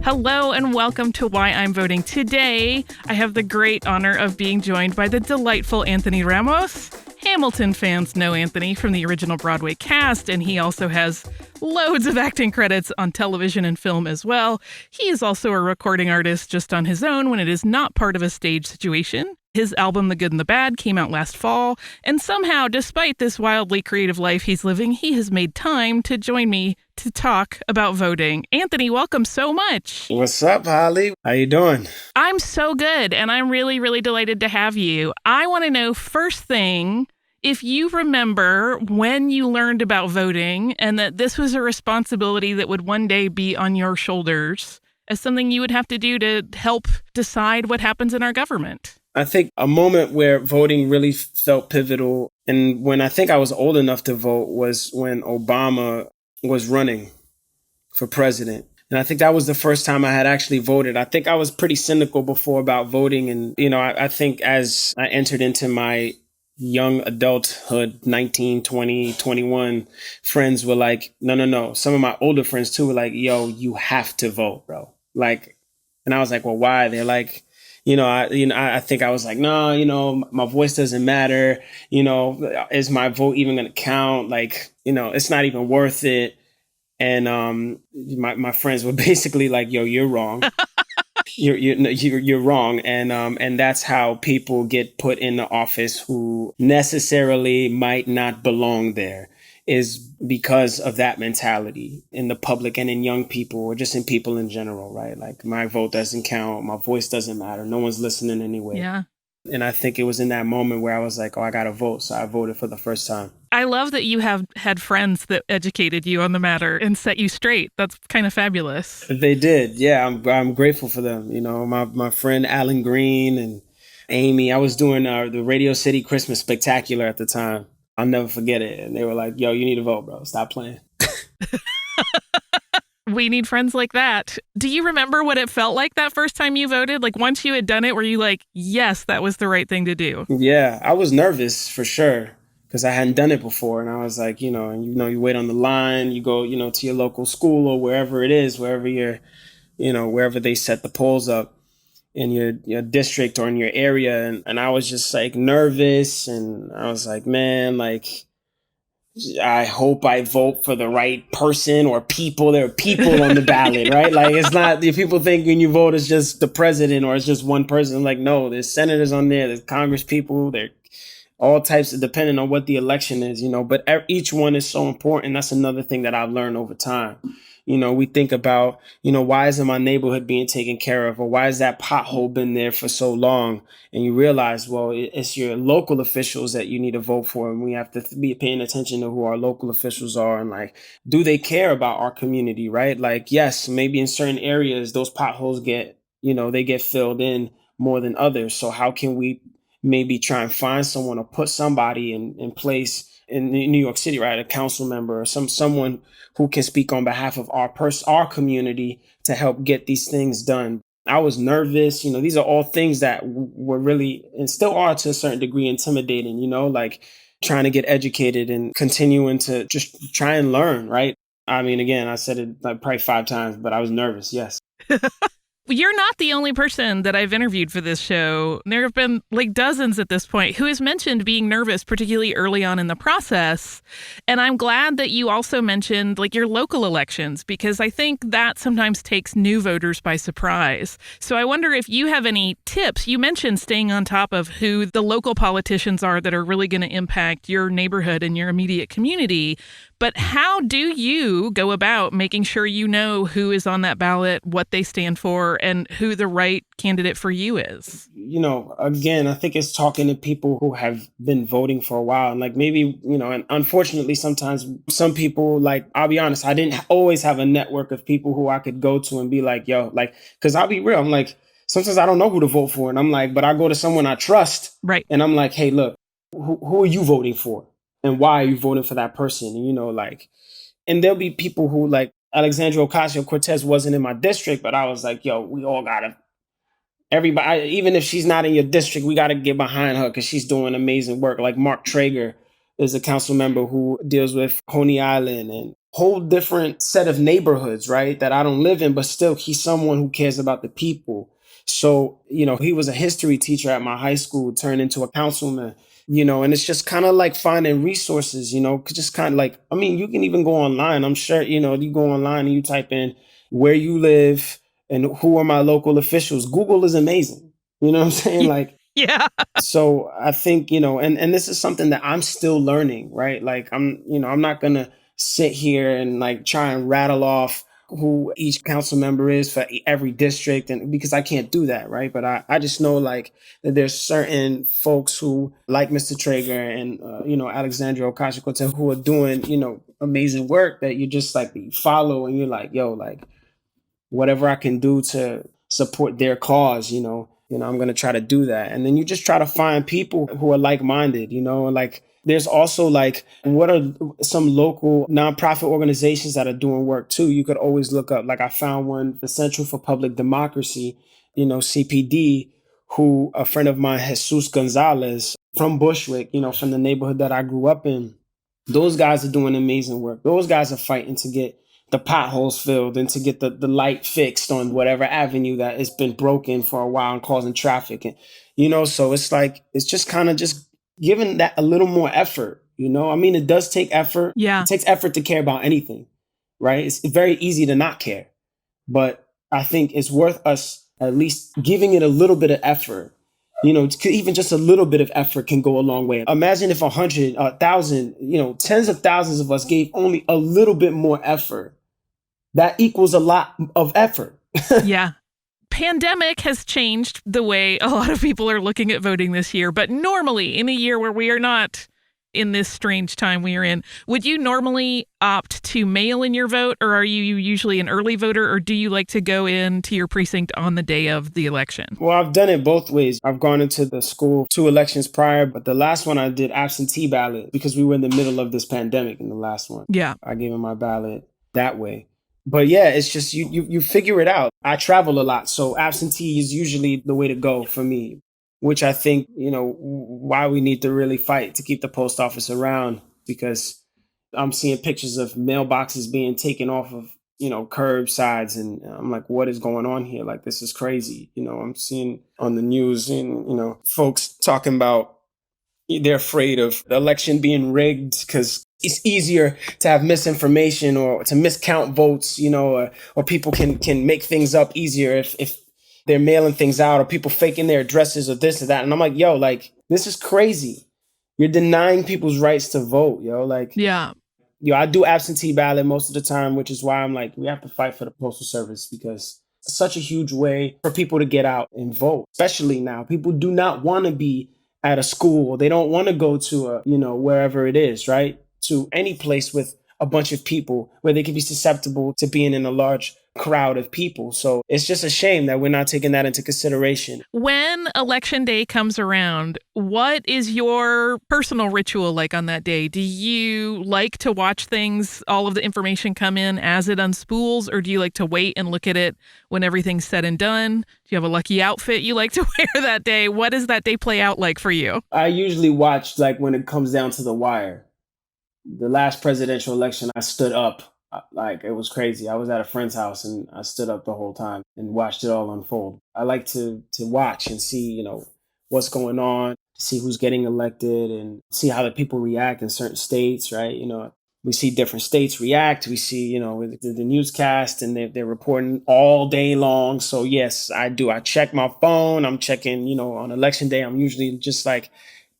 Hello and welcome to Why I'm Voting. Today, I have the great honor of being joined by the delightful Anthony Ramos. Hamilton fans know Anthony from the original Broadway cast, and he also has loads of acting credits on television and film as well. He is also a recording artist just on his own when it is not part of a stage situation. His album, The Good and the Bad, came out last fall, and somehow, despite this wildly creative life he's living, he has made time to join me to talk about voting. Anthony, welcome so much. What's up, Holly? How you doing? I'm so good, and I'm really, really delighted to have you. I want to know, first thing, if you remember when you learned about voting and that this was a responsibility that would one day be on your shoulders as something you would have to do to help decide what happens in our government. I think a moment where voting really felt pivotal, and when I think I was old enough to vote, was when Obama was running for president. And I think that was the first time I had actually voted. I think I was pretty cynical before about voting. And, I think as I entered into my young adulthood, 19, 20, 21, friends were like, no. Some of my older friends too were like, yo, you have to vote, bro. And I was like, well, why? They're like, I think I was like, no, my voice doesn't matter. Is my vote even going to count? It's not even worth it. And my friends were basically like, yo, you're wrong. You're wrong. And that's how people get put in the office who necessarily might not belong there, is because of that mentality in the public and in young people or just in people in general, right? Like, my vote doesn't count. My voice doesn't matter. No one's listening anyway. Yeah. And I think it was in that moment where I was like, oh, I got to vote. So I voted for the first time. I love that you have had friends that educated you on the matter and set you straight. That's kind of fabulous. They did. Yeah, I'm grateful for them. My friend Alan Green and Amy, I was doing the Radio City Christmas Spectacular at the time. I'll never forget it. And they were like, yo, you need to vote, bro. Stop playing. We need friends like that. Do you remember what it felt like that first time you voted? Like, once you had done it, were you like, yes, that was the right thing to do? Yeah, I was nervous for sure because I hadn't done it before. And I was like, you wait on the line, you go, to your local school or wherever it is, wherever wherever they set the polls up in your district or in your area. And I was just like nervous. And I was like, man, I hope I vote for the right person or people. There are people on the ballot, right? Like, it's not, if people think when you vote, it's just the president or it's just one person. I'm like, no, there's senators on there, there's Congress people, there all types of, depending on what the election is, but each one is so important. That's another thing that I've learned over time. We think about, why isn't my neighborhood being taken care of? Or why has that pothole been there for so long? And you realize, well, it's your local officials that you need to vote for. And we have to be paying attention to who our local officials are. And do they care about our community, right? Yes, maybe in certain areas, those potholes they get filled in more than others. So how can we maybe try and find someone or put somebody in place in New York City, right? A council member or someone who can speak on behalf of our community to help get these things done. I was nervous. These are all things that were really, and still are to a certain degree, intimidating, trying to get educated and continuing to just try and learn, right? I mean, again, I said it probably 5 times, but I was nervous. Yes. You're not the only person that I've interviewed for this show. There have been dozens at this point who has mentioned being nervous, particularly early on in the process. And I'm glad that you also mentioned your local elections, because I think that sometimes takes new voters by surprise. So I wonder if you have any tips. You mentioned staying on top of who the local politicians are that are really going to impact your neighborhood and your immediate community. But how do you go about making sure you know who is on that ballot, what they stand for, and who the right candidate for you is? Again, I think it's talking to people who have been voting for a while. And maybe, and unfortunately, sometimes some people, I'll be honest, I didn't always have a network of people who I could go to and be like, yo, because I'll be real. I'm like, sometimes I don't know who to vote for. And I'm like, but I go to someone I trust. Right. And I'm like, hey, look, who are you voting for? And why are you voting for that person? And, and there'll be people who Alexandria Ocasio-Cortez wasn't in my district, but I was like, yo, we all gotta, everybody, even if she's not in your district, we gotta get behind her because she's doing amazing work. Like Mark Traeger is a council member who deals with Coney Island, and whole different set of neighborhoods, right? That I don't live in, but still he's someone who cares about the people. So, he was a history teacher at my high school, turned into a councilman, and it's just kind of like finding resources, just kind of like, I mean, you can even go online. I'm sure, you go online and you type in where you live and who are my local officials. Google is amazing. You know what I'm saying? Like, Yeah. so I think, and this is something that I'm still learning, right? Like I'm not going to sit here and like try and rattle off who each council member is for every district, and because I can't do that, right? But I just know like that there's certain folks who like Mr. Traeger and Alexandria Ocasio-Cortez who are doing amazing work that you just like you follow and you're like, yo, like whatever I can do to support their cause, I'm going to try to do that. And then you just try to find people who are like-minded, like there's also like, what are some local nonprofit organizations that are doing work too? You could always look up, like I found one, the Central for Public Democracy, CPD, who a friend of mine, Jesus Gonzalez from Bushwick, from the neighborhood that I grew up in. Those guys are doing amazing work. Those guys are fighting to get the potholes filled and to get the light fixed on whatever avenue that has been broken for a while and causing traffic. And, so it's like, it's just kind of just giving that a little more effort, I mean, it does take effort. Yeah. It takes effort to care about anything, right? It's very easy to not care, but I think it's worth us at least giving it a little bit of effort. Even just a little bit of effort can go a long way. Imagine if 100, 1,000, tens of thousands of us gave only a little bit more effort. That equals a lot of effort. Yeah. Pandemic has changed the way a lot of people are looking at voting this year. But normally, in a year where we are not in this strange time we are in, would you normally opt to mail in your vote, or are you usually an early voter, or do you like to go into your precinct on the day of the election? Well, I've done it both ways. I've gone into the school 2 elections prior, but the last one I did absentee ballot because we were in the middle of this pandemic in the last one. Yeah. I gave in my ballot that way. But yeah, it's just you figure it out. I travel a lot, so absentee is usually the way to go for me, which I think, why we need to really fight to keep the post office around, because I'm seeing pictures of mailboxes being taken off of, curbsides. And I'm like, what is going on here? Like, this is crazy. I'm seeing on the news and, folks talking about they're afraid of the election being rigged because it's easier to have misinformation or to miscount votes, or people can make things up easier if they're mailing things out, or people faking their addresses or this or that. And I'm like, yo, like, this is crazy. You're denying people's rights to vote, yo. Like, yeah. I do absentee ballot most of the time, which is why I'm like, we have to fight for the Postal Service, because it's such a huge way for people to get out and vote, especially now. People do not want to be at a school. They don't want to go to wherever it is, right? To any place with a bunch of people where they could be susceptible to being in a large crowd of people. So it's just a shame that we're not taking that into consideration. When election day comes around, what is your personal ritual like on that day? Do you like to watch things, all of the information come in as it unspools, or do you like to wait and look at it when everything's said and done? Do you have a lucky outfit you like to wear that day? What does that day play out like for you? I usually watch like when it comes down to the wire. The last presidential election, I stood up. Like, it was crazy. I was at a friend's house and I stood up the whole time and watched it all unfold. I like to watch and see, what's going on, see who's getting elected and see how the people react in certain states, right? We see different states react. We see, with the newscast, and they're reporting all day long. So yes, I do. I check my phone. I'm checking, on election day, I'm usually just like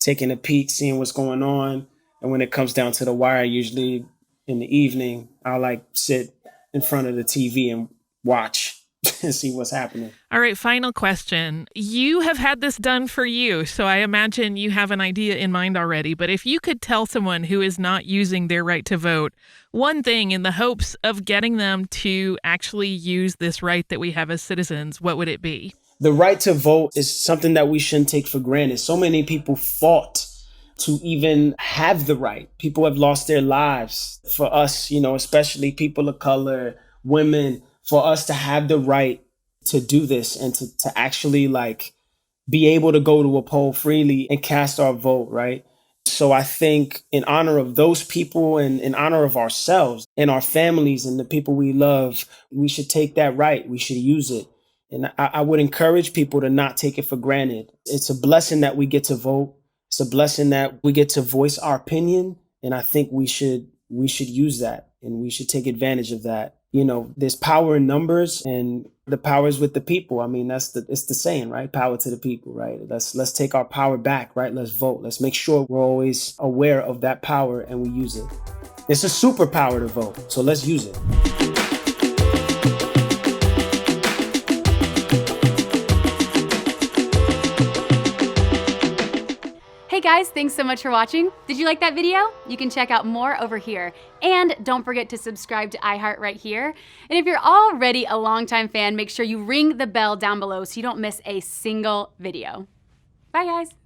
taking a peek, seeing what's going on. And when it comes down to the wire, usually in the evening, I'll like sit in front of the TV and watch and see what's happening. All right, final question. You have had this done for you, so I imagine you have an idea in mind already. But if you could tell someone who is not using their right to vote one thing in the hopes of getting them to actually use this right that we have as citizens, what would it be? The right to vote is something that we shouldn't take for granted. So many people fought to even have the right. People have lost their lives for us, especially people of color, women, for us to have the right to do this and to actually like be able to go to a poll freely and cast our vote, right? So I think in honor of those people and in honor of ourselves and our families and the people we love, we should take that right. We should use it. And I would encourage people to not take it for granted. It's a blessing that we get to vote. It's a blessing that we get to voice our opinion. And I think we should use that and we should take advantage of that. You know, there's power in numbers and the power is with the people. I mean, it's the saying, right? Power to the people, right? Let's take our power back, right? Let's vote. Let's make sure we're always aware of that power and we use it. It's a superpower to vote. So let's use it. Hey guys, thanks so much for watching. Did you like that video? You can check out more over here. And don't forget to subscribe to iHeart right here. And if you're already a longtime fan, make sure you ring the bell down below so you don't miss a single video. Bye guys.